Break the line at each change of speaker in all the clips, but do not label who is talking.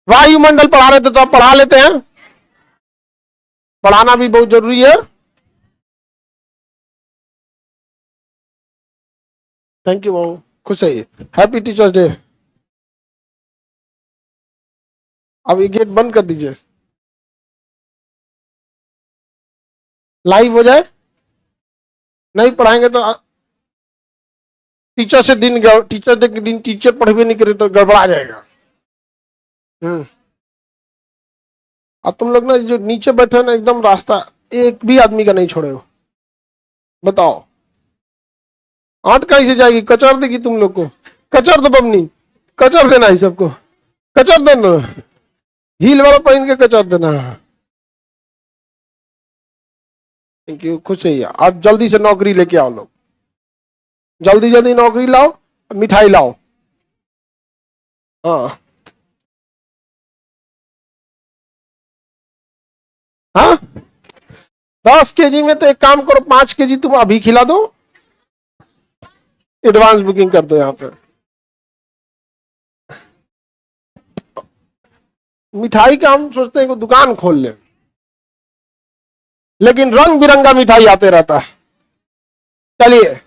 वायुमंडल पढ़ा रहे थे तो आप पढ़ा लेते हैं, पढ़ाना भी बहुत जरूरी है। थैंक यू बाबू, खुश है। Happy teachers day. अब ये गेट बंद कर दीजिए, लाइव हो जाए। नहीं पढ़ाएंगे तो टीचर से दिन, टीचर डे के दिन टीचर पढ़ भी नहीं करे तो गड़बड़ा जाएगा। अब तुम लोग ना जो नीचे बैठे हो ना, एकदम रास्ता एक भी आदमी का नहीं छोड़े हो। बताओ आंट कहीं से जाएगी, कचर देगी तुम लोग को। कचर दो बमनी, कचर देना ही सबको, कचर देना, हील वाला पहन के कचर देना। थैंक यू, खुश है। आप जल्दी से नौकरी लेके आओ लोग, जल्दी जल्दी नौकरी लाओ, मिठाई लाओ। हाँ हाँ, 10 केजी में तो एक काम करो, 5 केजी तुम अभी खिला दो, एडवांस बुकिंग कर दो यहाँ पे। मिठाई का हम सोचते हैं कि दुकान खोल ले, लेकिन रंग बिरंगा मिठाई आते रहता है। चलिए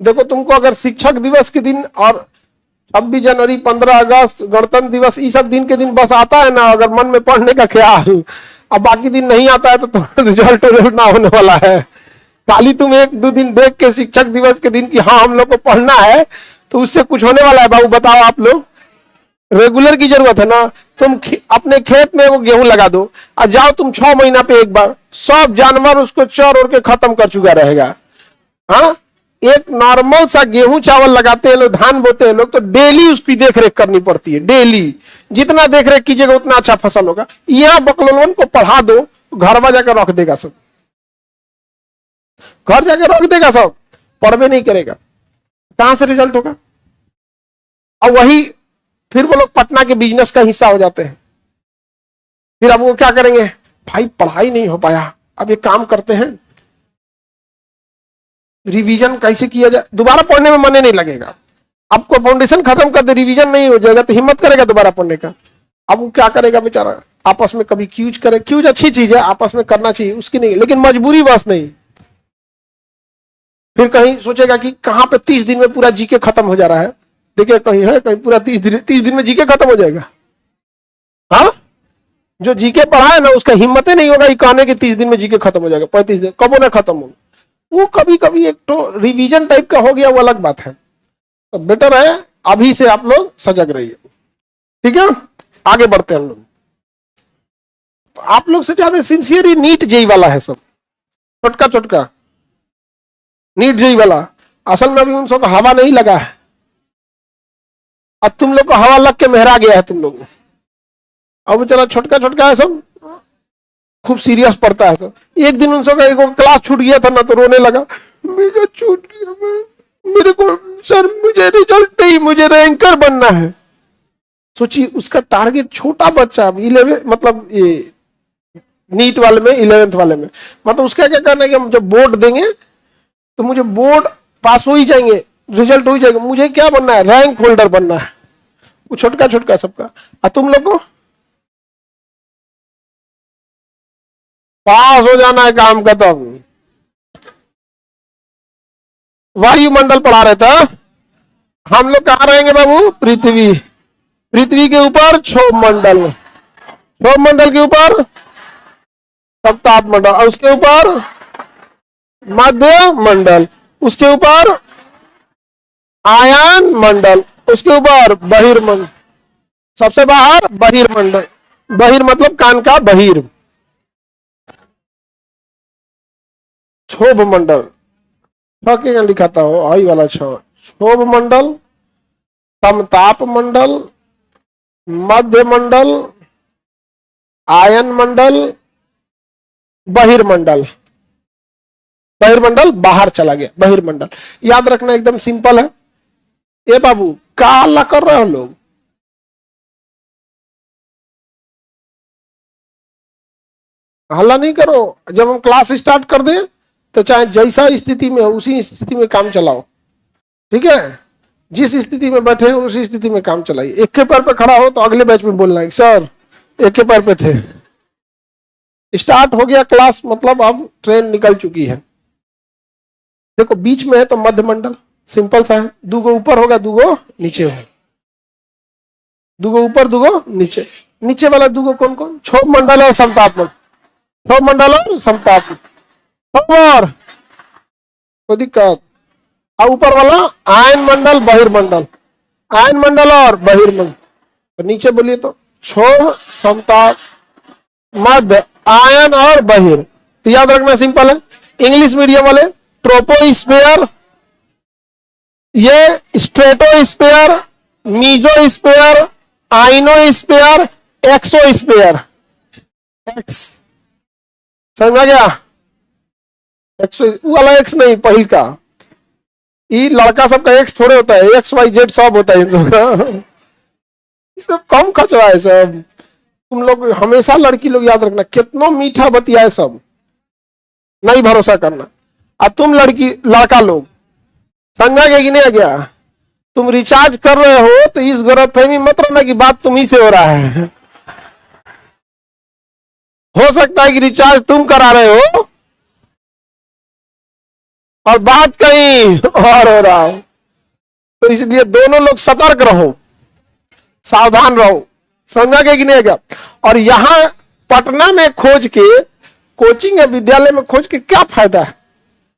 देखो, तुमको अगर शिक्षक दिवस के दिन और 26 जनवरी, 15 अगस्त, गणतंत्र दिवस, ये सब दिन के दिन बस आता है ना, अगर मन में पढ़ने का ख्याल, अब बाकी दिन नहीं आता है तो रिजल्ट ना होने वाला है। खाली तुम 1-2 दिन देख के शिक्षक दिवस के दिन की हाँ हम लोग को पढ़ना है, तो उससे कुछ होने वाला है बाबू? बताओ आप लोग। रेगुलर की जरूरत है ना। तुम अपने खेत में वो गेहूं लगा दो और जाओ तुम 6 महीना पे एक बार, सब जानवर उसको चर और के खत्म कर चुका रहेगा। हाँ, एक नॉर्मल सा गेहूं चावल लगाते हैं लोग, धान बोते हैं लोग, तो डेली उसकी देखरेख करनी पड़ती है। डेली जितना देखरेख कीजिएगा उतना अच्छा फसल होगा। यहाँ बकलोलन को पढ़ा दो, घर जाकर रख देगा सब, घर जाकर रख देगा सब, पढ़वे नहीं करेगा, कहां से रिजल्ट होगा? और वही फिर वो लोग पटना के बिजनेस का हिस्सा हो जाते हैं। फिर अब वो क्या करेंगे, भाई पढ़ाई नहीं हो पाया, अब एक काम करते हैं, रिवीजन कैसे किया जाए। दोबारा पढ़ने में मन नहीं लगेगा, आपको फाउंडेशन खत्म कर दे, रिवीजन नहीं हो जाएगा तो हिम्मत करेगा दोबारा पढ़ने का। अब वो क्या करेगा बेचारा, आपस में कभी क्यूज करे, क्यूज अच्छी चीज है, आपस में करना चाहिए, उसकी नहीं, लेकिन मजबूरी बस नहीं। फिर कहीं सोचेगा कि कहां पे 30 दिन में पूरा जीके खत्म हो जा रहा है, देखिए कहीं है, कहीं पूरा 30 दिन में जीके खत्म हो जाएगा। हाँ, जो जीके पढ़ा है ना उसका हिम्मत नहीं होगा कहने के 30 दिन में जीके खत्म हो जाएगा। 35 दिन कबो ना खत्म हो, वो कभी कभी एक तो रिवीजन टाइप का हो गया, वो अलग बात है। तो बेटर है अभी से आप लोग सजग रहिए, ठीक है। आगे बढ़ते हैं हम लोग। तो आप लोग से ज्यादा सिंसियरली नीट जेई वाला है सब, छोटका छोटका नीट जेई वाला। असल में अभी उन सब हवा नहीं लगा है, अब तुम लोग को हवा लग के मेहरा गया है तुम लोग। अब चला छोटका छोटका है सब, खूब सीरियस पढ़ता है। तो एक दिन उन सबका एक क्लास छूट गया था ना, तो रोने लगा, मेरा छूट गया, मेरे को सर मुझे रिजल्ट नहीं, मुझे रैंकर बनना है। सोचिए उसका टारगेट, छोटा बच्चा 11 मतलब ये नीट वाले में, 11th वाले में, मतलब उसका क्या करना है कि हम जब बोर्ड देंगे तो मुझे बोर्ड पास हो ही जाएंगे, रिजल्ट हो ही जाएगा, मुझे क्या बनना है, रैंक होल्डर बनना है। वो छोटका छोटका सबका। और तुम लोग को पास हो जाना है, काम खत्म। वायुमंडल पढ़ा रहे थे हम लोग, कहां रहेंगे बाबू? पृथ्वी। पृथ्वी के ऊपर क्षोभ मंडल, क्षोभ मंडल के ऊपर सप्ताप मंडल, और उसके ऊपर मध्य मंडल, उसके ऊपर आयन मंडल, उसके ऊपर बहिर्मंडल, सबसे बाहर बहिर्मंडल। बहिर मतलब कान का बहिर। क्षोभ मंडल क्या लिखाता हो, आई वाला क्षोभ मंडल, समताप मंडल, मध्य मंडल, आयन मंडल, बहिर्मंडल। बहिर्मंडल बाहर चला गया, बहिर्मंडल याद रखना, एकदम सिंपल है। ए बाबू क्या हल्ला कर रहे हो लोग? हल्ला नहीं करो। जब हम क्लास स्टार्ट कर दें तो चाहे जैसा स्थिति में हो उसी स्थिति में काम चलाओ, ठीक है। जिस स्थिति में बैठे हो उसी स्थिति में काम चलाइए। एक के पैर पे खड़ा हो तो अगले बैच में बोलना है सर एक के पैर पे थे। स्टार्ट हो गया क्लास, मतलब अब ट्रेन निकल चुकी है। देखो बीच में है तो मध्य मंडल, सिंपल सा है, दूगो ऊपर होगा दूगो नीचे होगा, दूगो ऊपर दूगो नीचे। नीचे वाला दूगो कौन कौन? क्षोभ मंडल और समताप मंडल, क्षोभ मंडल और समताप और कोई दिक्कत। और ऊपर वाला आयन मंडल बहिर्मंडल, आयन मंडल और बहिर्मंडल। तो नीचे बोलिए तो क्षोभ समताप मध्य आयन और बहिर। तो याद रखना सिंपल है। इंग्लिश मीडियम वाले ट्रोपोस्फीयर, ये stratosphere, mesosphere, ionosphere, exosphere. X समझ में आ गया? एक्सो वाला एक्स नहीं, पहिल का। ये लड़का सबका एक्स थोड़े होता है, एक्स वाई जेड सब होता है। सब कम खचरा है सब। तुम लोग हमेशा लड़की लोग याद रखना, कितना मीठा बतिया है सब, नहीं भरोसा करना। और तुम लड़का लोग समझ में गया कि नहीं आ गया? तुम रिचार्ज कर रहे हो तो इस गलतफहमी मत रहना कि बात तुम ही से हो रहा है। हो सकता है कि रिचार्ज तुम करा रहे हो और बात कहीं और हो रहा हो। तो इसलिए दोनों लोग सतर्क रहो, सावधान रहो। समझा गया कि नहीं गया? और यहां पटना में खोज के, कोचिंग या विद्यालय में खोज के क्या फायदा है?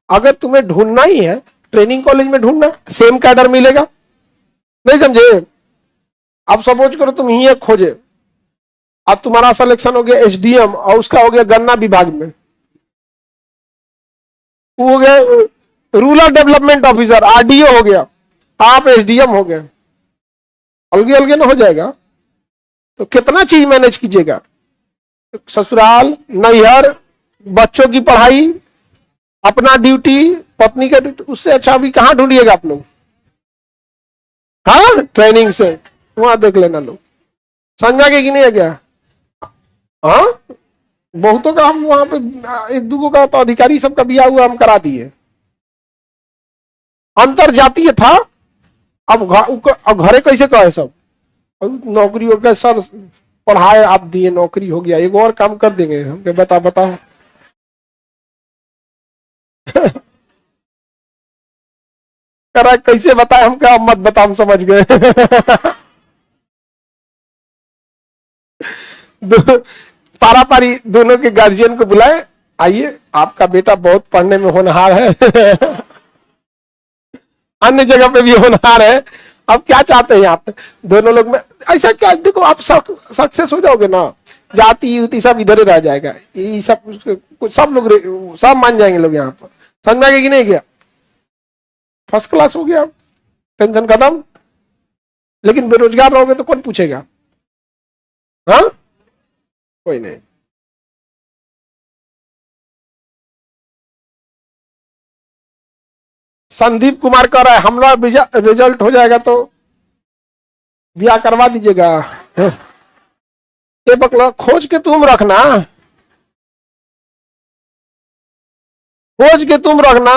अगर तुम्हें ढूंढना ही है, ट्रेनिंग कॉलेज में ढूंढना, सेम कैडर मिलेगा। नहीं समझे? अब सपोज करो तुम ही खोजे, अब तुम्हारा सिलेक्शन हो गया एसडीएम और उसका हो गया गन्ना विभाग में, वो हो गया रूरल डेवलपमेंट ऑफिसर, आरडीओ हो गया, आप एसडीएम हो गए, अलगे अलगे ना हो जाएगा। तो कितना चीज मैनेज कीजिएगा? ससुराल, नैहर, बच्चों की पढ़ाई, अपना ड्यूटी, पत्नी का ड्यूटी। उससे अच्छा अभी कहां ढूंढिएगा आप लोग? हाँ, ट्रेनिंग से वहां देख लेना लोग। समझा के कि नहीं है क्या? हाँ, बहुतों का हम वहां पे, एक दूगो का तो अधिकारी सबका बिया हुआ हम करा दिए। अंतर जातीय था, अब घरे कैसे कहे सब नौकरी हो गया सर, पढ़ाए आप दिए, नौकरी हो गया, एक और काम कर देंगे हम। बताओ करा कैसे बताए? हम क्या मत बता, हम समझ गए। पारा पारी दोनों के गार्जियन को बुलाए, आइए आपका बेटा बहुत पढ़ने में होनहार है। अन्य जगह पे भी होनहार है, अब क्या चाहते हैं आप? दोनों लोग में ऐसा क्या? देखो आप सक्सेस हो जाओगे ना, जाति युति सब इधर ही रह जाएगा। ये सब लोग सब मान जाएंगे लोग यहाँ पर। समझ में आ गया कि नहीं गया? फर्स्ट क्लास हो गया, टेंशन खत्म। लेकिन बेरोजगार रहोगे तो कौन पूछेगा? हाँ, कोई नहीं। संदीप कुमार कह रहा है हमारा रिजल्ट हो जाएगा तो ब्याह करवा दीजिएगा। ये बकला खोज के तुम रखना, खोज के तुम रखना,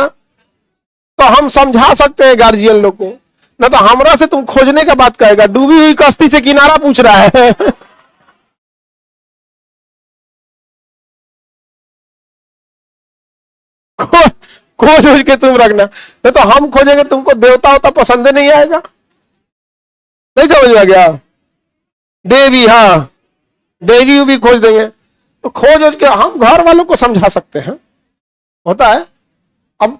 तो हम समझा सकते हैं गार्जियन लोग को। ना तो हमरा से तुम खोजने का बात कहेगा, डूबी हुई कश्ती से किनारा पूछ रहा है। खोज के तुम रखना, नहीं तो हम खोजेंगे, तुमको देवता होता पसंद नहीं आएगा। नहीं समझ में आ गया? देवी, हाँ देवी भी खोज देंगे। तो खोज के हम घर वालों को समझा सकते हैं, होता है। अब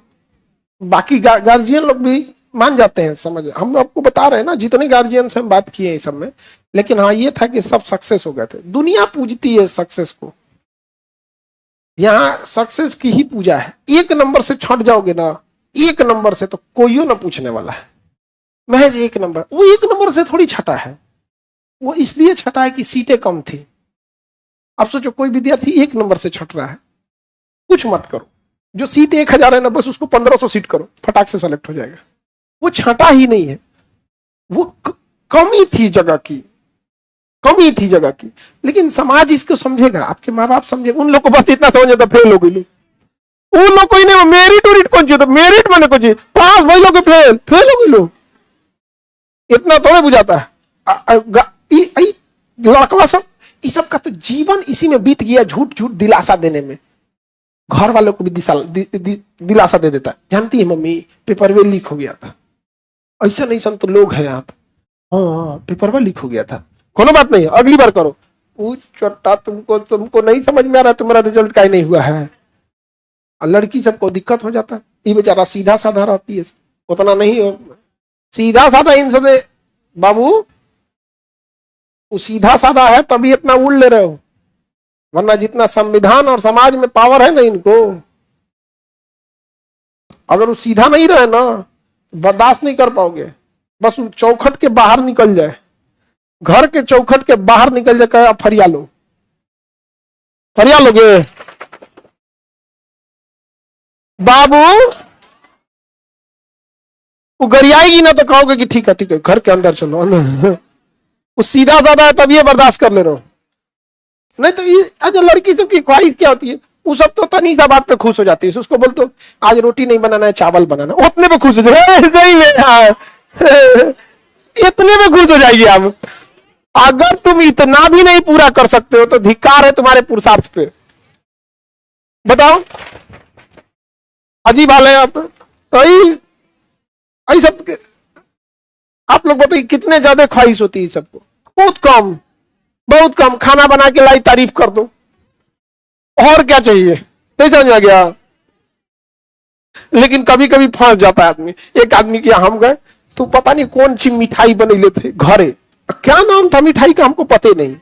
बाकी गार्जियन लोग भी मान जाते हैं, समझ। हम आपको बता रहे हैं ना, जितने गार्जियन से हम बात किए इस सब में। लेकिन हाँ ये था कि सब सक्सेस हो गए थे। दुनिया पूजती है सक्सेस को, यहाँ सक्सेस की ही पूजा है। एक नंबर से छट जाओगे ना, एक नंबर से, तो कोई ना पूछने वाला है। महज एक नंबर, वो एक नंबर से थोड़ी छटा है, वो इसलिए छटा है कि सीटें कम थी। अब सोचो कोई विद्यार्थी एक नंबर से छट रहा है, कुछ मत करो, जो सीट 1000 है ना, बस उसको 1500 सीट करो, फटाक से सेलेक्ट हो जाएगा। वो छटा ही नहीं है, वो कमी थी जगह की, कमी थी जगह की। लेकिन समाज इसको समझेगा, आपके माँ बाप समझेगा। उन लोग को बस इतना समझे तो फेल हो गई। उन लोग को ही नहीं, मेरिट वेरिट कौन चाहिए? तो मेरिट मैंने कुछ पास भाई लोग फेल हो गई लोग। इतना थोड़े बुझाता है। लड़कवा सब, इस सब का तो जीवन इसी में बीत गया, झूठ झूठ दिलासा देने में। घर वालों को भी दिलासा दे देता है, जानती है मम्मी पेपर वे लीक हो गया था, ऐसा नहीं सन तो लोग हैं आप, हाँ पेपर वे लीक हो गया था, कोनो बात नहीं अगली बार करो। छोटा तुमको नहीं समझ में आ रहा है, तुम्हारा रिजल्ट का ही नहीं हुआ है। लड़की सबको दिक्कत हो जाता है, ये बेचारा सीधा साधा रहती है, उतना नहीं हो सीधा साधा इनसे बाबू, वो सीधा साधा है तभी इतना उड़ ले रहे हो, वरना जितना संविधान और समाज में पावर है ना इनको, अगर वो सीधा नहीं रहे ना बर्दाश्त नहीं कर पाओगे। बस चौखट के बाहर निकल जाए, घर के चौखट के बाहर निकल जाए, कहे फरिया लो, फरिया लोगे बाबू, वो गरियाएगी ना तो कहोगे कि ठीक है घर के अंदर चलो अंदर। वो सीधा साधा है तब ये बर्दाश्त कर ले रहे हो, नहीं तो ये अच्छा लड़की सबकी ख्वाहिश क्या होती है, वो सब तो तनी सा बात पे खुश हो जाती है। उसको बोलते आज रोटी नहीं बनाना है चावल बनाना, उतने पे खुश हो जाए, सही में इतने में खुश हो जाएगी आप। अगर तुम इतना भी नहीं पूरा कर सकते हो तो धिक्कार है तुम्हारे पुरुषार्थ पे। बताओ अजीब हाल है आप तो सब आप लोग बताइए कितने ज्यादा ख्वाहिश होती है सबको, बहुत कम खाना बना के लाई तारीफ कर दो, और क्या चाहिए, नहीं समझ आ गया। लेकिन कभी कभी फंस जाता है आदमी। एक आदमी के यहाँ हम गए तो पता नहीं कौन सी मिठाई बनेले थे घरे, क्या नाम था मिठाई का हमको पता नहीं,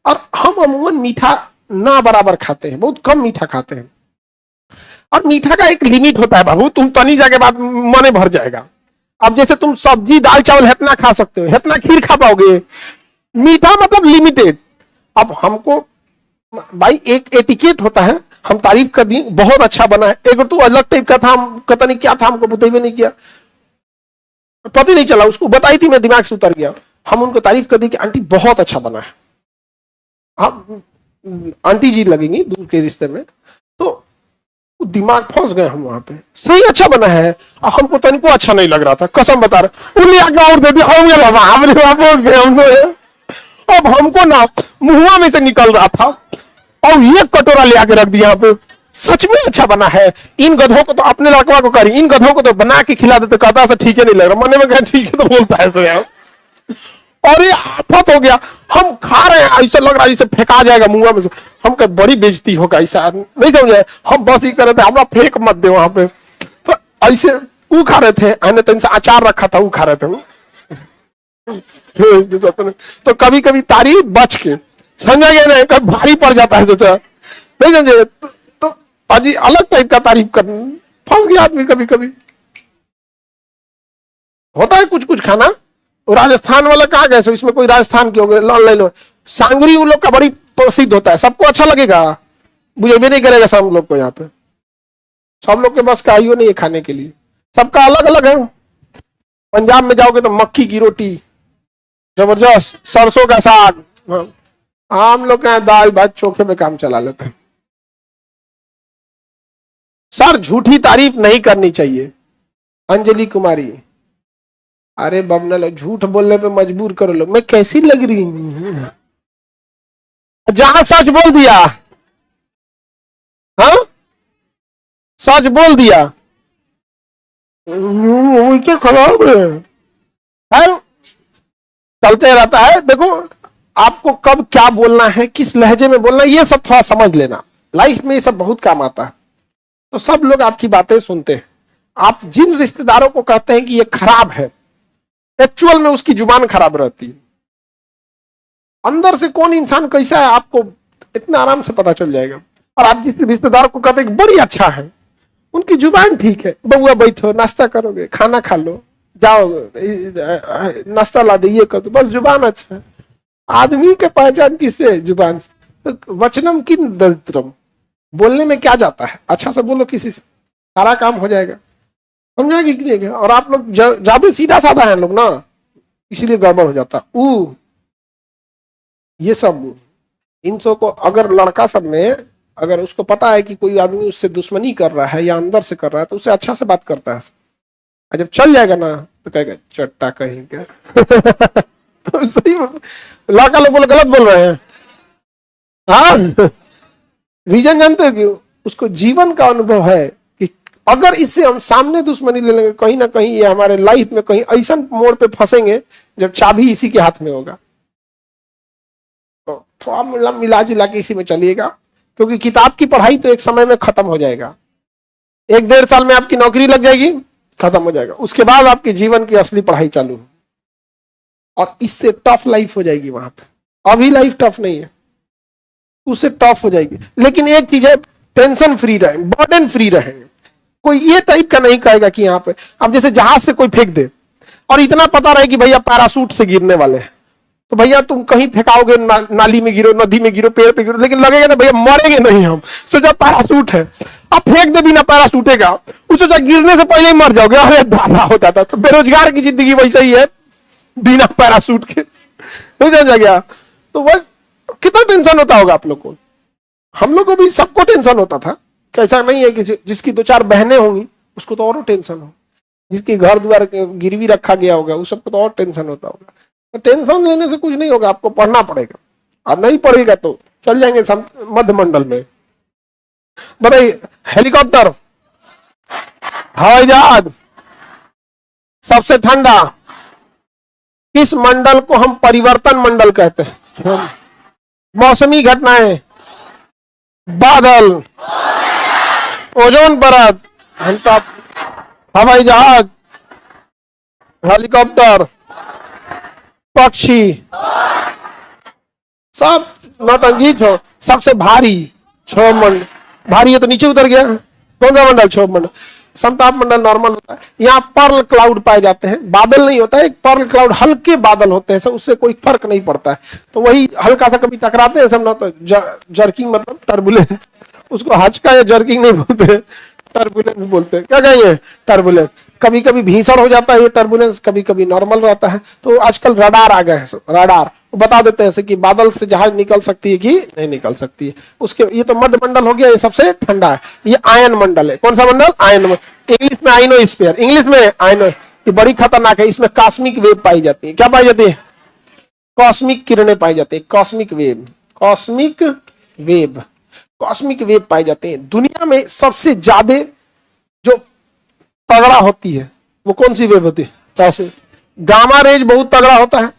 और हम अमूमन मीठा ना बराबर खाते हैं, बहुत कम मीठा खाते हैं, और मीठा का एक लिमिट होता है बाबू, तुम तनी जाके बाद मने भर जाएगा। अब जैसे तुम सब्जी दाल चावल इतना खा सकते हो, इतना खीर खा पाओगे, मीठा मतलब लिमिटेड। अब हमको भाई एक एटिकेट होता है, हम तारीफ कर दी बहुत अच्छा बना है, एक तो अलग टाइप का था, हम पता नहीं क्या था, हमको बताइए नहीं किया, पता नहीं चला, उसको बताई थी मैं दिमाग से उतर गया, हम उनको तारीफ कर दी कि आंटी बहुत अच्छा बना है, आप आंटी जी लगेंगी दूर के रिश्ते में, तो दिमाग फंस गए हम वहां पे, सही अच्छा बना है, हमको तनिको अच्छा नहीं लग रहा था, कसम बता रहे, उन्हें आगे और दे दिया, पहुंच गए हम। अब हमको ना मुंह में से निकल रहा था और ये कटोरा ले आके रख दिया यहाँ पे, सच में अच्छा बना है, इन गधों को तो अपने लड़का को करी, इन गधों को तो बना के खिला देते, कहता से ठीक है नहीं लग रहा, मन में कहा ठीक है तो बोलता है तो यार, और ये आफत हो गया, हम खा रहे हैं ऐसा लग रहा है जैसे फेंका जाएगा मुंह में से, हम कह बड़ी बेइज्जती होगा ऐसा, नहीं समझे, हम बस ही कर रहे थे हमारा फेंक मत दे वहां पे, तो ऐसे वो खा रहे थे, आने तो इनसे अचार रखा था वो खा रहे थे वो। तो कभी कभी तारीफ बच के समझा गया ना, कभी भारी पड़ जाता है तो नहीं समझे, तो अजी अलग टाइप का तारीफ कर फंस गया आदमी, कभी कभी होता है कुछ कुछ खाना। राजस्थान वाला कहा गए, इसमें कोई राजस्थान की हो गए ले लो, सांगरी उन लोग का बड़ी प्रसिद्ध होता है, सबको अच्छा लगेगा, मुझे भी नहीं करेगा सब लोग को, यहाँ पे सब लोग के बस का आइयो नहीं है खाने के लिए, सबका अलग अलग है। पंजाब में जाओगे तो मक्की की रोटी जबरदस्त, सरसों का साग, हम लोग के यहाँ दाल भात चोखे में काम चला लेते हैं। सर झूठी तारीफ नहीं करनी चाहिए। अंजलि कुमारी, अरे बबना लो झूठ बोलने पे मजबूर करो लो, मैं कैसी लग रही हूं, जहां सच बोल दिया, हाँ सच बोल दिया, क्या खराब है, चलते रहता है। देखो आपको कब क्या बोलना है, किस लहजे में बोलना है, ये सब थोड़ा समझ लेना, लाइफ में ये सब बहुत काम आता है। तो सब लोग आपकी बातें सुनते हैं, आप जिन रिश्तेदारों को कहते हैं कि ये खराब है, एक्चुअल में उसकी जुबान खराब रहती है, अंदर से कौन इंसान कैसा है आपको इतना आराम से पता चल जाएगा। और आप जिस रिश्तेदार को कहते हैं बड़ी अच्छा है, उनकी जुबान ठीक है, बउआ बैठो नाश्ता करोगे, खाना खा लो, जाओ नाश्ता ला दे, ये कर दो, बस जुबान अच्छा है। आदमी के पहचान किससे, जुबान से। तो वचनम किन दरिद्रम, बोलने में क्या जाता है, अच्छा से बोलो किसी से, सारा काम हो जाएगा, समझा कि नहीं। और आप लोग ज्यादा सीधा साधा हैं लोग ना, इसीलिए गड़बड़ हो जाता। ये सब इन सब को, अगर लड़का सब में अगर उसको पता है कि कोई आदमी उससे दुश्मनी कर रहा है या अंदर से कर रहा है, तो उसे अच्छा से बात करता है, जब चल जाएगा ना तो कहेगा चट्टा कहीं क्या। तो सही लाका लोग बोले गलत बोल रहे हैं। हाँ, रीजन जानते हो क्यों? उसको जीवन का अनुभव है कि अगर इससे हम सामने दुश्मनी ले लेंगे, कहीं ना कहीं ये हमारे लाइफ में कहीं ऐसा मोड़ पे फंसेंगे जब चाबी इसी के हाथ में होगा। तो थोड़ा मिला जुला के इसी में चलिएगा, क्योंकि किताब की पढ़ाई तो एक समय में खत्म हो जाएगा। 1-1.5 साल में आपकी नौकरी लग जाएगी, खत्म हो जाएगा। उसके बाद आपके जीवन की असली पढ़ाई चालू है, और इससे टफ लाइफ हो जाएगी वहां पे। अभी लाइफ टफ नहीं है, उससे टफ हो जाएगी। लेकिन एक चीज है, टेंशन फ्री रहे, बर्डन फ्री रहे। कोई ये टाइप का नहीं कहेगा कि यहाँ पे अब जैसे जहाज से कोई फेंक दे और इतना पता रहे कि भैया पैराशूट से गिरने वाले हैं, तो भैया तुम कहीं फेंकाओगे, नाली में गिरो, नदी में गिरो, पेड़ पे गिरो, लेकिन लगेगा ना भैया मरेंगे नहीं हम। सोचा पैराशूट है, अब फेंक दे बिना पैराशूटे का, सोचा गिरने से पहले ही मर जाओगे। अरे दादा होता था। तो बेरोजगार की जिंदगी वैसा ही है, बिना पैराशूट के। नहीं समझा गया? तो वह कितना टेंशन होता होगा आप लोग को। हम लोग को भी सबको टेंशन होता था। ऐसा नहीं है कि जिसकी 2-4 बहनें होंगी उसको तो और टेंशन हो, जिसके घर द्वार गिरवी रखा गया होगा उस सबको तो और टेंशन होता होगा। तो टेंशन लेने से कुछ नहीं होगा, आपको पढ़ना पड़ेगा। और नहीं पढ़ेगा तो चल जाएंगे मध्य मंडल में। बताइए, हेलीकॉप्टर, हवाई जहाज, सबसे ठंडा किस मंडल को हम परिवर्तन मंडल कहते हैं? मौसमी घटनाएं, बादल, ओजोन परत, हवाई जहाज, हेलीकॉप्टर, पक्षी, सब नौटंकी छो। सबसे भारी क्षोभ मंडल, भारी है तो नीचे उतर गया। कौन सा मंडल? क्षोभ मंडल। समताप मंडल नॉर्मल होता है। यहाँ पर्ल क्लाउड पाए जाते हैं, बादल नहीं होता है। एक पर्ल क्लाउड, हल्के बादल होते हैं, उससे कोई फर्क नहीं पड़ता है। तो वही हल्का सा कभी टकराते हैं सब ना, तो जर्किंग मतलब टर्बुलेंस। उसको हचका या जर्किंग नहीं बोलते, टर्बुलेंस बोलते हैं। क्या कहेंगे? टर्बुलेंस। कभी कभी भीषण हो जाता है ये टर्बुलेंस, कभी कभी नॉर्मल रहता है। तो आजकल रडार आ गए हैं, रडार बता देते हैं कि बादल से जहाज निकल सकती है कि नहीं निकल सकती है। उसके ये तो मध्य मंडल हो गया, ये सबसे ठंडा है। ये आयन मंडल है। कौन सा मंडल? आयन। इंग्लिश में आइनोस्फीयर, इंग्लिश में आयनो। ये बड़ी खतरनाक है। इसमें कॉस्मिक वेव पाई जाती है। क्या पाई जाती है? कॉस्मिक किरणें पाई जाती है। Cosmic wave, cosmic wave, cosmic wave पाई जाती है। दुनिया में सबसे ज्यादा जो तगड़ा होती है वो कौन सी वेव होती है? गामा रेज बहुत तगड़ा होता है।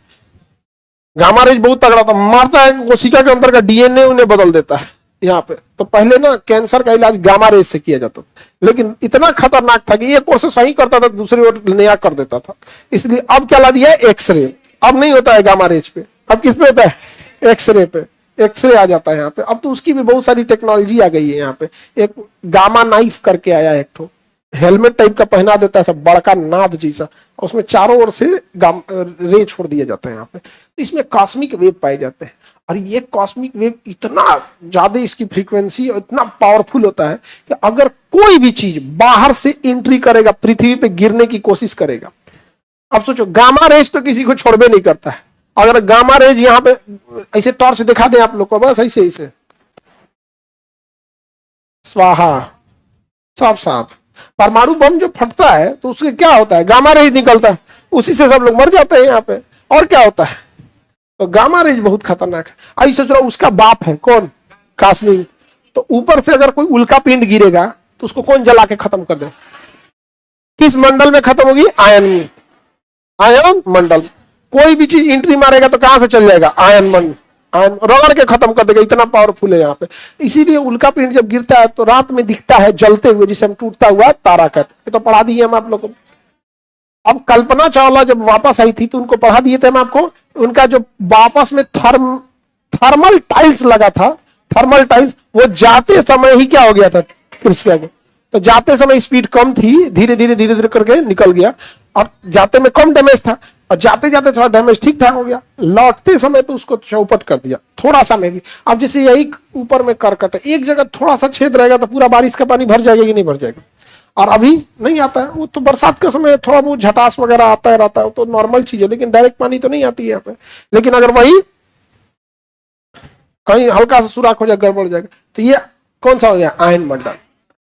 गामा रेज बहुत तगड़ा होता है, मारता है कोशिका के अंदर का डीएनए, उन्हें बदल देता है। यहाँ पे तो पहले ना कैंसर का इलाज गामा रेज से किया जाता था, लेकिन इतना खतरनाक था कि एक ओर से सही करता था, दूसरी ओर नया कर देता था। इसलिए अब क्या ला दिया है? एक्सरे। अब नहीं होता है गामा रेज पे, अब किस पे होता है? एक्सरे पे। एक्सरे आ जाता है यहाँ पे। अब तो उसकी भी बहुत सारी टेक्नोलॉजी आ गई है। यहाँ पे एक गामा नाइफ करके आया है, एक ठो हेलमेट टाइप का पहना देता है, सब बड़का नाद जैसा, और उसमें चारों ओर से रे छोड़ दिया जाता है यहाँ पे। तो इसमें कॉस्मिक वेव पाए जाते हैं, और ये कॉस्मिक वेव इतना ज्यादा, इसकी फ्रीक्वेंसी इतना पावरफुल होता है कि अगर कोई भी चीज बाहर से एंट्री करेगा, पृथ्वी पे गिरने की कोशिश करेगा। अब सोचो, गामा रेज तो किसी को छोड़बे नहीं करता है। अगर गामा रेज यहाँ पे ऐसे टॉर्च दिखा दें आप लोग को, बस ऐसे ऐसे स्वाहा, सब साफ। परमाणु बम जो फटता है तो उसके क्या होता है? गामा रेज निकलता है, उसी से सब लोग मर जाते हैं यहाँ पे। और क्या होता है? तो गामा रेज बहुत खतरनाक है। आई सोच रहा हूं, उसका बाप है कौन? काश्मीर। तो ऊपर से अगर कोई उल्का पिंड गिरेगा तो उसको कौन जला के खत्म कर दे? किस मंडल में खत्म होगी? आयन, आयन मंडल। कोई भी चीज एंट्री मारेगा तो कहां से चल जाएगा? आयन मंडल, आयन रगड़ के खत्म कर देगा, इतना पावरफुल है यहाँ पे। इसीलिए उल्का पिंड जब गिरता है तो रात में दिखता है जलते हुए, जिसे हम टूटता हुआ तारा कहते हैं। तो पढ़ा दिए हम आप लोग को। अब कल्पना चावला जब वापस आई थी तो उनको पढ़ा दिए थे हम आपको। उनका जो वापस में थर्मल टाइल्स लगा था, थर्मल टाइल्स, वो जाते समय ही क्या हो गया था? कृष्ण को तो जाते समय स्पीड कम थी, धीरे धीरे करके निकल गया, और जाते में कम डैमेज था, और जाते जाते थोड़ा डैमेज ठीक ठाक हो गया। लौटते समय तो उसको चौपट कर दिया, थोड़ा सा में भी। अब जैसे यही ऊपर में करकट है, एक जगह थोड़ा सा छेद रहेगा तो पूरा बारिश का पानी भर जाएगा कि नहीं भर जाएगा? और अभी नहीं आता है। वो तो बरसात के समय थोड़ा बहुत झटास वगैरह आता है, रहता है, तो नॉर्मल चीज है, लेकिन डायरेक्ट पानी तो नहीं आती है यहाँ पे। लेकिन अगर वही कहीं हल्का सा सुराख हो जाए, गड़बड़ हो जाएगा। तो ये कौन सा हो गया? आयन मंडल।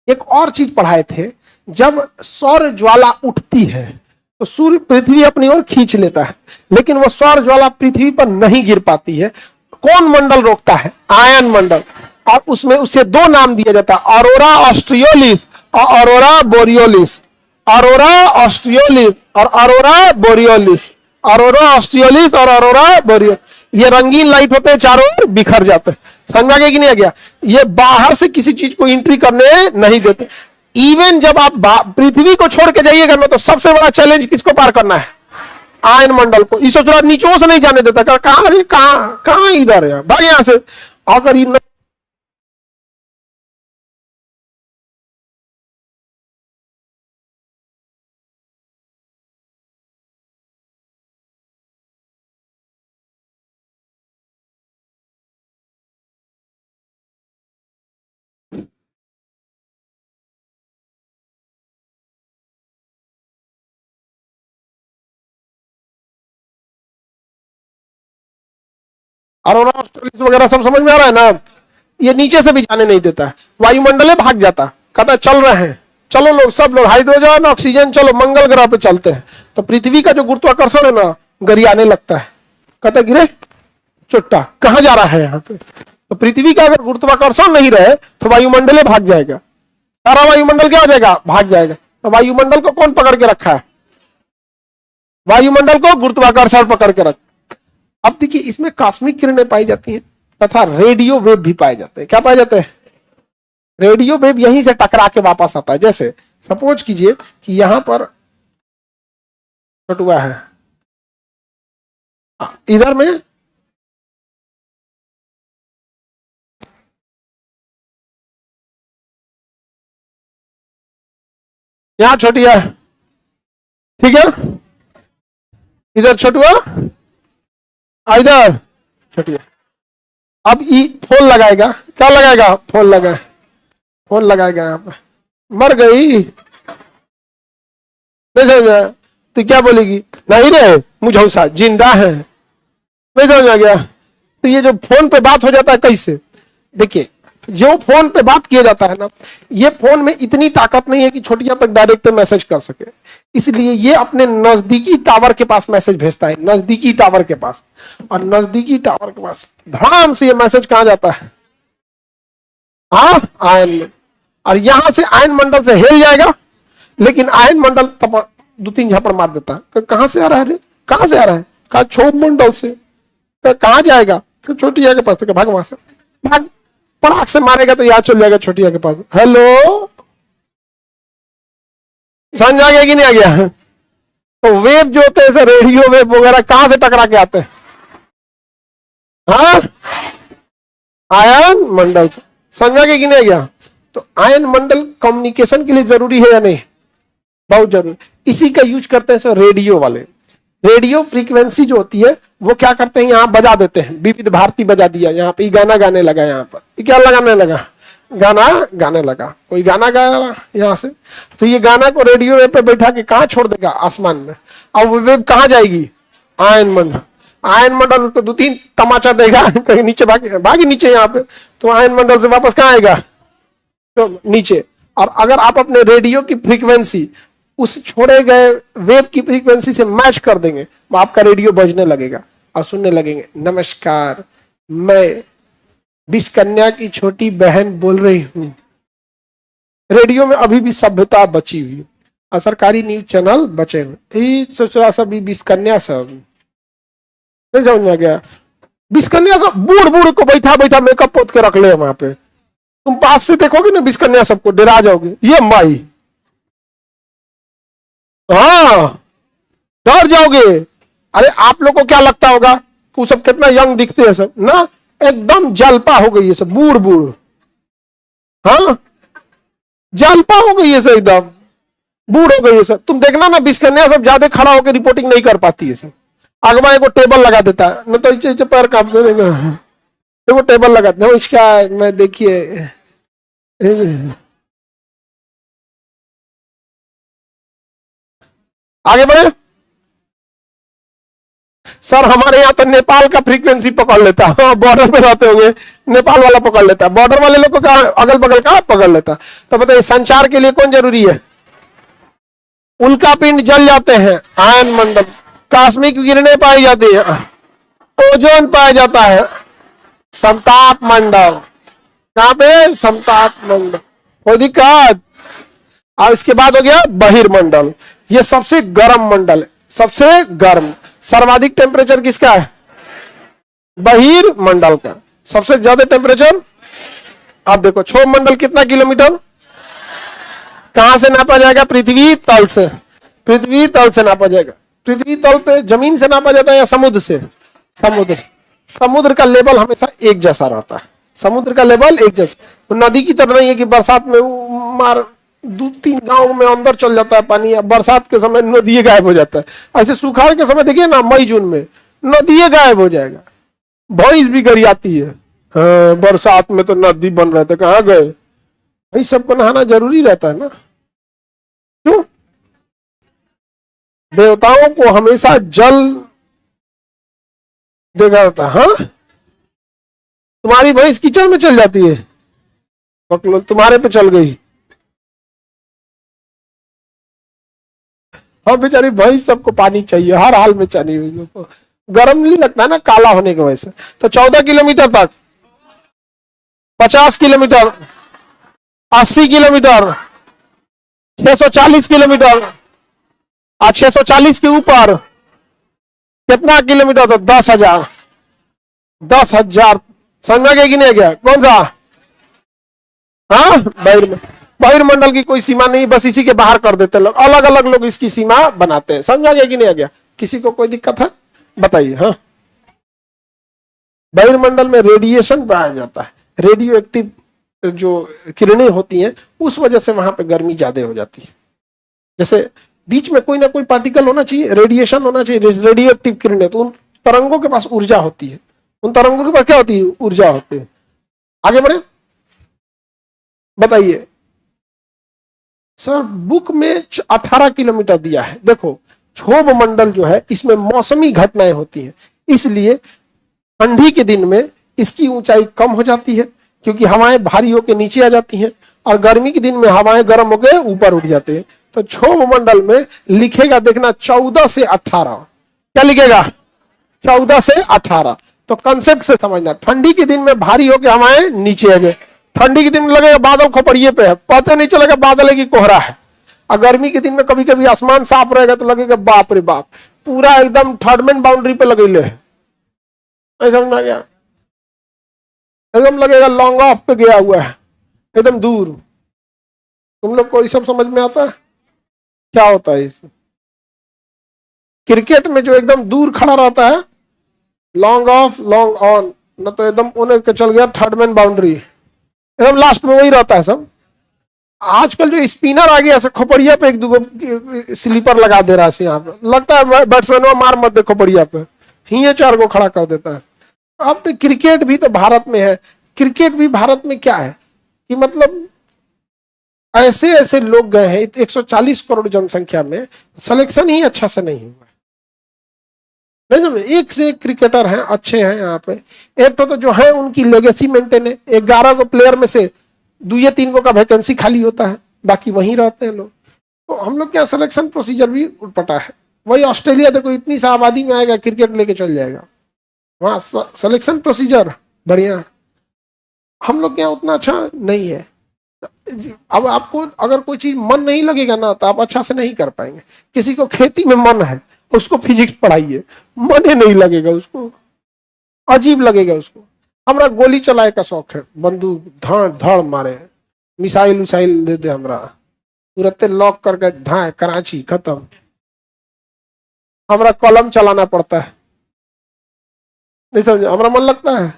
एक और चीज पढ़ाए थे, जब सौर ज्वाला उठती है तो सूर्य पृथ्वी अपनी ओर खींच लेता है, लेकिन वो सौर ज्वाला पृथ्वी पर नहीं गिर पाती है। कौन मंडल रोकता है? आयन मंडल। और उसमें उसे दो नाम दिया जाता है, ऑरोरा ऑस्ट्रियोलिस और ऑरोरा बोरियोलिस। ऑरोरा ऑस्ट्रियोलिस और ऑरोरा बोरियोलिस। ऑरोरा ऑस्ट्रियोलिस और ऑरोरा बोरियोलिस, ये रंगीन लाइट होते हैं, चारों ओर बिखर जाते हैं। समझ आ गया कि नहीं आ गया? ये बाहर से किसी चीज को एंट्री करने नहीं देते। इवन जब आप पृथ्वी को छोड़ के जाइएगा ना, तो सबसे बड़ा चैलेंज किसको पार करना है? आयन मंडल को। इस सोच नीचों से नहीं जाने देता, कहां इधर है, भाग यहां से। अगर अरोरा ऑस्ट्रेलिस वगैरह सब समझ में आ रहा है ना? ये नीचे से भी जाने नहीं देता है, वायुमंडल भाग जाता, कहता चल रहे हैं, चलो लोग, सब लोग हाइड्रोजन ऑक्सीजन, चलो मंगल ग्रह पे चलते हैं। तो पृथ्वी का जो गुरुत्वाकर्षण है ना, गरियाने लगता है, कहता गिरे चुट्टा, कहां जा रहा है यहाँ पे। तो पृथ्वी का अगर गुरुत्वाकर्षण नहीं रहे तो वायुमंडल भाग जाएगा, सारा वायुमंडल क्या हो जाएगा? भाग जाएगा। तो वायुमंडल को कौन पकड़ के रखा है? वायुमंडल को गुरुत्वाकर्षण पकड़ के रखा। अब देखिए, इसमें कॉस्मिक किरणें पाई जाती हैं तथा रेडियो वेव भी पाए जाते हैं। क्या पाए जाते हैं? रेडियो वेव यहीं से टकरा के वापस आता है। जैसे सपोज कीजिए कि यहां पर बटुआ है, इधर में यहां छोटिया, ठीक है, इधर छोटुआ, इधर छोटिया। अब फोन लगाएगा, क्या लगाएगा? फोन लगाए, फोन लगाएगा, यहाँ पे मर गई, नहीं समझ? तो क्या बोलेगी? नहीं रे मुझौसा जिंदा है, नहीं समझ आ गया? तो ये जो फोन पे बात हो जाता है कैसे? देखिए, जो फोन पे बात किया जाता है ना, ये फोन में इतनी ताकत नहीं है कि छोटिया तक डायरेक्ट मैसेज कर सके, इसलिए ये अपने नजदीकी टावर के पास मैसेज भेजता है, नजदीकी टावर के पास। और नजदीकी टावर के पास धड़ाम से ये मैसेज कहां जाता है? हाँ, आयन में। और यहां से आयन मंडल से हिल जाएगा, लेकिन आयन मंडल दो तीन झापड़ मार देता है। कहां से आ रहा है रे? कहां से आ रहा है? कहा क्षोभ मंडल से। कहां जाएगा? छोटिया के पास। भाग वहां से, भाग, पड़ाक से मारेगा तो याद चल जाएगा छोटिया के पास। हेलो, समझ आ गया कि नहीं आ गया? तो वेव जो होते हैं, रेडियो वेव वगैरह, कहां से टकरा के आते हैं? हाँ, आयन मंडल से। समझ आ गया कि नहीं आ गया? तो आयन मंडल कम्युनिकेशन के लिए जरूरी है या नहीं? बहुत जरूरी। इसी का यूज करते हैं सर रेडियो वाले। रेडियो फ्रीक्वेंसी जो होती है वो क्या करते हैं, यहाँ बजा देते हैं। विविध भारती बजा दिया, यहाँ पे गाना गाने लगा, यहाँ पर क्या लगाने लगा? गाना गाने लगा। कोई गाना गाया यहाँ से, तो ये गाना को रेडियो पे बैठा के कहाँ छोड़ देगा? आसमान में। अब वेव कहाँ जाएगी? आयन मंडल। आयन मंडल को दो तीन तमाचा देगा, कहीं नीचे भागी नीचे यहाँ पे, तो आयन मंडल से वापस कहाँ आएगा? तो नीचे। और अगर आप अपने रेडियो की फ्रीक्वेंसी उस छोड़े गए वेव की फ्रीक्वेंसी से मैच कर देंगे, तो आपका रेडियो बजने लगेगा और सुनने लगेंगे। नमस्कार, मैं विषकन्या की छोटी बहन बोल रही हूँ। रेडियो में अभी भी सभ्यता बची हुई और सरकारी न्यूज चैनल बचे हुए। सोचरा सब विषकन्या सब नहीं समझ में आ गया। विषकन्या सब बूढ़ बूढ़ को बैठा बैठा मेकअप पोत के रख ले वहां पे। तुम पास से देखोगे ना विषकन्या सबको, डरा जाओगे। ये माई, हाँ, डर जाओगे। अरे आप लोग को क्या लगता होगा वो सब कितना यंग दिखते हैं सब ना? एकदम जलपा हो गई है सब, बूढ़ बूढ़, हाँ, जलपा हो गई है सब, एकदम बूढ़ हो गई है सब। तुम देखना ना विषकन्या सब ज्यादा खड़ा होकर रिपोर्टिंग नहीं कर पाती है सब। अगवा एगो टेबल लगा देता है, न तो पैर कांपने लगेगा, एगो टेबल लगा देता है। इसका मैं देखिए आगे बढ़े सर। हमारे यहाँ तो नेपाल का फ्रीक्वेंसी पकड़ लेता है, हाँ, बॉर्डर पे रहते होंगे, नेपाल वाला पकड़ लेता है। बॉर्डर वाले लोग को कहा अगल बगल का पकड़ लेता। तो बताइए संचार के लिए कौन जरूरी है? उल्का पिंड जल जाते हैं, आयन मंडल। कॉस्मिक किरणें पाई जाती है, ओजोन पाया जाता है, समताप मंडल। कहां पे? समताप मंडल। कोई दिक्कत? और इसके बाद हो गया बहिर्मंडल। ये सबसे गर्म मंडल है, सबसे गर्म। सर्वाधिक टेम्परेचर किसका है? बहिर्मंडल का। सबसे ज्यादा टेम्परेचर, आप देखो क्षोभ मंडल कितना किलोमीटर? कहां से नापा जाएगा? पृथ्वी तल से। पृथ्वी तल से नापा जाएगा। पृथ्वी तल पे जमीन से नापा जाता है या समुद्र से? समुद्र। समुद्र का लेवल हमेशा एक जैसा रहता है। समुद्र का लेवल एक जैसा, नदी की तरह नहीं है कि बरसात में मार 2-3 गांव में अंदर चल जाता है पानी, या बरसात के समय नदी गायब हो जाता है। ऐसे सुखाड़ के समय देखिए ना, मई जून में नदी गायब हो जाएगा, भैंस भी गरियाती है। हाँ, बरसात में तो नदी बन रहे थे, कहाँ गए भाई? सबको नहाना जरूरी रहता है ना, क्यों? देवताओं को हमेशा जल देखा जाता है। हाँ, तुम्हारी भैंस कीचड़ में चल जाती है, बकलो तुम्हारे पे चल गई। और बेचारी भैंस, सबको पानी चाहिए, हर हाल में चाहिए। लोगों को गर्म नहीं लगता है ना, काला होने की वजह से। तो 14 किलोमीटर तक, 50 किलोमीटर, 80 किलोमीटर, 640 किलोमीटर, और 640 के ऊपर कितना किलोमीटर? तो 10,000। 10,000 समझ गए कि नहीं गया? कौन सा? हाँ, बहिर्मंडल की कोई सीमा नहीं, बस इसी के बाहर कर देते लोग, अलग अलग लोग इसकी सीमा बनाते हैं। समझा गया कि नहीं आ गया? किसी को कोई दिक्कत है बताइए। हाँ, बहिर्मंडल में रेडिएशन पाया जाता है, रेडियो एक्टिव जो किरणें होती हैं, उस वजह से वहां पे गर्मी ज्यादा हो जाती है। जैसे बीच में कोई ना कोई पार्टिकल होना चाहिए, रेडिएशन होना चाहिए, रेडियो एक्टिव किरणें, तो उन तरंगों के पास ऊर्जा होती है। उन तरंगों के पास क्या होती है? ऊर्जा होती है। आगे बढ़े, बताइए सर। बुक में 18 किलोमीटर दिया है। देखो, क्षोभ मंडल जो है, इसमें मौसमी घटनाएं होती हैं, इसलिए ठंडी के दिन में इसकी ऊंचाई कम हो जाती है, क्योंकि हवाएं भारी होकर नीचे आ जाती हैं, और गर्मी के दिन में हवाएं गर्म होकर ऊपर उठ जाते हैं। तो क्षोभ मंडल में लिखेगा, देखना, 14 से 18। क्या लिखेगा? 14 से 18। तो कंसेप्ट से समझना, ठंडी के दिन में भारी होकर हवाएं नीचे आ गए, ठंडी के दिन में लगेगा बादल खोपड़िए पे है, पता नहीं चलेगा बादल है कि कोहरा है। और गर्मी के दिन में कभी कभी आसमान साफ रहेगा तो लगेगा बाप रे बाप, पूरा एकदम थर्डमैन बाउंड्री पे लगेले है। समझ में आ गया? एकदम लगेगा लॉन्ग ऑफ पे गया हुआ है, एकदम दूर। तुम लोग को ये सब समझ में आता है? क्या होता है इसमें? क्रिकेट में जो एकदम दूर खड़ा रहता है, लॉन्ग ऑफ लॉन्ग ऑन, न तो एकदम उन्हें चल गया थर्डमैन बाउंड्री, एकदम लास्ट में वही रहता है सब। आजकल जो स्पिनर आ गया, खोपड़िया पे एक दो स्लीपर लगा दे रहा है, यहाँ पे लगता है बैट्समैन मार मत दे खोपड़िया पे, ही 4 को खड़ा कर देता है। अब तो क्रिकेट भी तो भारत में है। क्रिकेट भी भारत में क्या है कि मतलब ऐसे ऐसे लोग गए हैं, 140 करोड़ जनसंख्या में सिलेक्शन ही अच्छा से नहीं हुआ। नहीं, एक से एक क्रिकेटर हैं, अच्छे हैं यहाँ पे। एक तो जो है उनकी लेगेसी मेंटेन है, 11 को प्लेयर में से 2 या 3 को का वैकेंसी खाली होता है, बाकी वहीं रहते हैं लोग। तो हम लोग क्या सिलेक्शन प्रोसीजर भी उठपटा है। वही ऑस्ट्रेलिया देखो, इतनी सा आबादी में आएगा, क्रिकेट लेके चल जाएगा, वहां सिलेक्शन प्रोसीजर बढ़िया है। हम लोग क्या उतना अच्छा नहीं है। अब आपको अगर कोई चीज मन नहीं लगेगा ना, तो आप अच्छा से नहीं कर पाएंगे। किसी को खेती में मन है, उसको फिजिक्स पढ़ाइए, मन ही नहीं लगेगा उसको, अजीब लगेगा उसको। हमरा गोली चलाए का शौक है, बंदूक धाड़ धाड़ मारे, मिसाइल उसाइल दे दे, हमरा तुरंत लॉक करके धाए कराची खत्म। हमरा कलम चलाना पड़ता है, नहीं समझे? हमरा मन लगता है।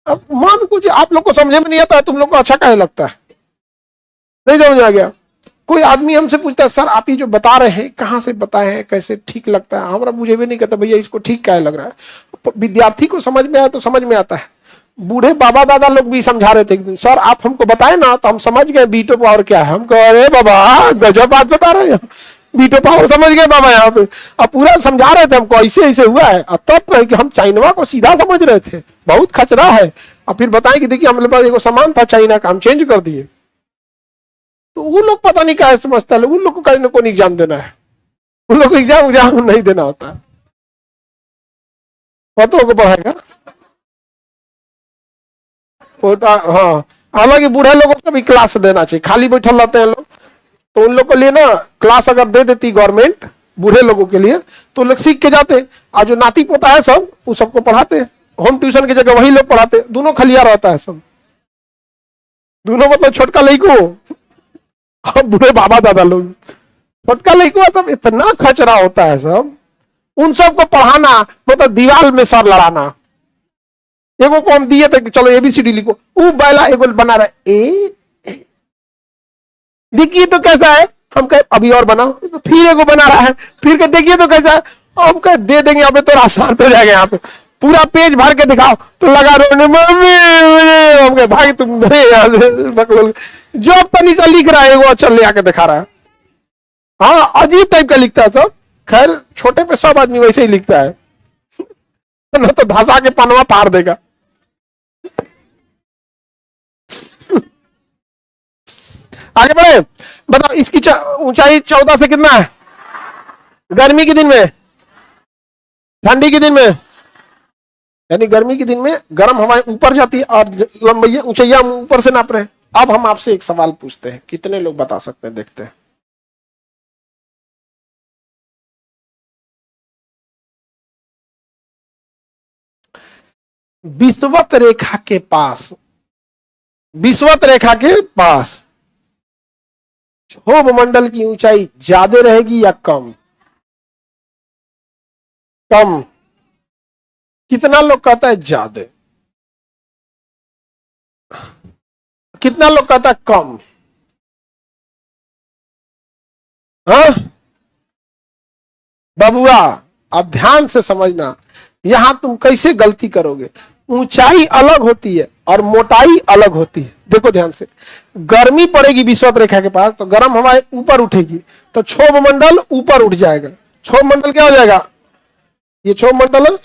अब मान कुछ आप लोग को समझे में नहीं आता है, तुम लोग को अच्छा काहे लगता है? नहीं समझ आ गया? कोई आदमी हमसे पूछता है, सर आप ये जो बता रहे हैं कहाँ से बताए हैं, कैसे ठीक लगता है? हमारा मुझे भी नहीं कहता भैया इसको ठीक क्या लग रहा है। विद्यार्थी को समझ में आया तो समझ में आता है। बूढ़े बाबा दादा लोग भी समझा रहे थे एक दिन, सर आप हमको बताए ना तो हम समझ गए वीटो पावर क्या है। हम कह अरे बाबा गजब बात बता रहे हैं, वीटो पावर समझ गए बाबा यहाँ पे। अब पूरा समझा रहे थे हमको, ऐसे ऐसे हुआ है। अब तब कि हम चाइनवा को सीधा समझ रहे थे, बहुत खचरा है। और फिर बताएं कि देखिए हमारे पास एक सामान था चाइना का, हम चेंज कर दिए। तो तो वो लोग पता नहीं क्या समझता है, उन लोग को कहीं ना कोई एग्जाम देना है, उन लोग को एग्जाम नहीं देना होता है, पतों को पढ़ाएगा होता। हाँ, हालांकि बूढ़े लोगों को भी क्लास देना चाहिए, खाली बैठल रहते हैं लोग, तो उन लोग के लिए ना क्लास अगर दे देती गवर्नमेंट बूढ़े लोगों के लिए, तो लोग सीख के जाते, और जो नाती पोता है सब वो सबको पढ़ाते, होम ट्यूशन की जगह वही लोग पढ़ाते, दोनों खलिया रहता है सब, दोनों मतलब छोटका लड़को और बूढ़े बाबा दादा लोग, छोटका लड़को सब इतना खचरा होता है सब, उन सबको पढ़ाना मतलब दीवार में सर लड़ाना। एगो को हम दिए थे चलो एबीसीडी लिखो, वो बैला एगो बना रहा है ए, देखिए तो कैसा है, हम कहे अभी और बनाओ, तो फिर एगो बना रहा है, फिर के देखिए तो कैसा है, हम कहे दे देंगे यहाँ पे तो आसान हो जाएगा, यहाँ पे पूरा पेज भर के दिखाओ तो लगा रोने मम्मी, हम कहे भाई तुम जो अब तनी सा लिख रहा है वो अच्छा ले आके दिखा रहा है। हाँ, अजीब टाइप का लिखता है सब, खैर छोटे पे सब आदमी वैसे ही लिखता है, न तो धसा के पनवा पार देगा। आगे बढ़े, बताओ इसकी ऊंचाई 14 से कितना है गर्मी के दिन में, ठंडी के दिन में, यानी गर्मी के दिन में गर्म हवाएं ऊपर जाती है और लंबाई ऊंचाइयां ऊपर से नाप रहे हैं। अब हम आपसे एक सवाल पूछते हैं, कितने लोग बता सकते हैं, देखते हैं। विषुवत रेखा के पास, विषुवत रेखा के पास क्षोभ मंडल की ऊंचाई ज्यादा रहेगी या कम? कम। कितना लोग कहता है ज्यादा, कितना लोग कहता है कम? हाँ बबुआ, आप ध्यान से समझना, यहां तुम कैसे गलती करोगे। ऊंचाई अलग होती है और मोटाई अलग होती है। देखो ध्यान से, गर्मी पड़ेगी विषुवत रेखा के पास तो गर्म हवाएं ऊपर उठेगी, तो क्षोभ मंडल ऊपर उठ जाएगा। क्षोभ मंडल क्या हो जाएगा, ये क्षोभ मंडल है।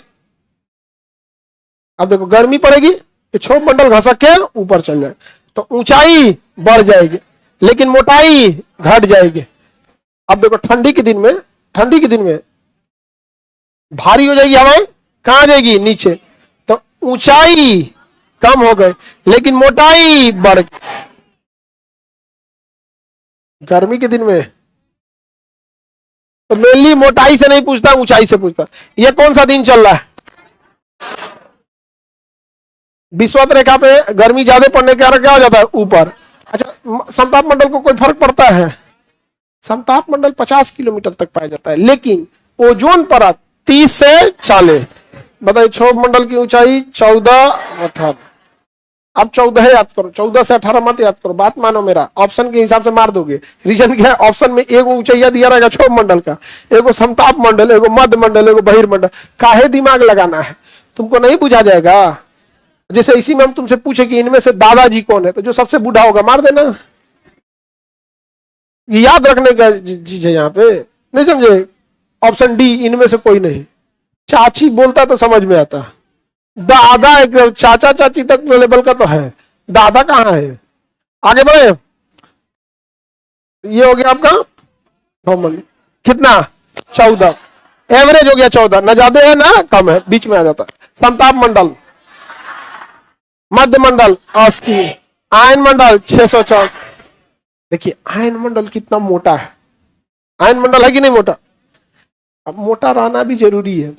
अब देखो गर्मी पड़ेगी, ये क्षोभ मंडल घसक के ऊपर चल जाए, तो ऊंचाई बढ़ जाएगी लेकिन मोटाई घट जाएगी। अब देखो ठंडी के दिन में, ठंडी के दिन में भारी हो जाएगी हवाएं, कहां जाएगी, नीचे, तो ऊंचाई कम हो गई लेकिन मोटाई बढ़ गई। गर्मी के दिन में तो मेनली मोटाई से नहीं पूछता, ऊंचाई से पूछता। ये कौन सा दिन चल रहा है, विषुवत रेखा पे गर्मी ज्यादा पड़ने के कारण क्या हो जाता है, ऊपर। अच्छा, समताप मंडल को कोई फर्क पड़ता है? समताप मंडल 50 किलोमीटर तक पाया जाता है, लेकिन ओजोन परत 30 से 40। बताइए, क्षोभ मंडल की ऊंचाई 14, 18। अब 14 याद करो, 14 से 18 मत याद करो, बात मानो मेरा, ऑप्शन के हिसाब से मार दोगे। रीजन क्या है, ऑप्शन में एगो ऊंचाइया दिया रहेगा क्षोभ मंडल का, एगो समताप मंडल, एगो मध्य मंडल, एगो बहिर्मंडल। काहे दिमाग लगाना है, तुमको नहीं पूछा जाएगा। जैसे इसी में हम तुमसे पूछे कि इनमें से दादाजी कौन है, तो जो सबसे बूढ़ा होगा मार देना। याद रखने का चीज है यहाँ पे, नहीं समझे। ऑप्शन डी, इनमें से कोई नहीं। चाची बोलता तो समझ में आता, दादा एक चाचा चाची तक लेवल का तो है, दादा कहाँ है। आगे बढ़े, ये हो गया आपका कितना, 14। एवरेज हो गया 14, ना ज्यादा है ना कम है, बीच में आ जाता है। समताप मंडल, मध्य मंडल 80, आयन मंडल 604। देखिए आयन मंडल कितना मोटा है, आयन मंडल है कि नहीं मोटा। अब मोटा रहना भी जरूरी है,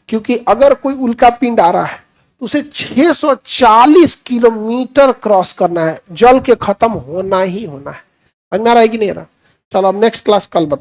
क्योंकि अगर कोई उल्का पिंड आ रहा है तो उसे 640 किलोमीटर क्रॉस करना है, जल के खत्म होना ही होना है। समझ में आ रहा है कि नहीं आ रहा। चलो अब नेक्स्ट क्लास कल बता।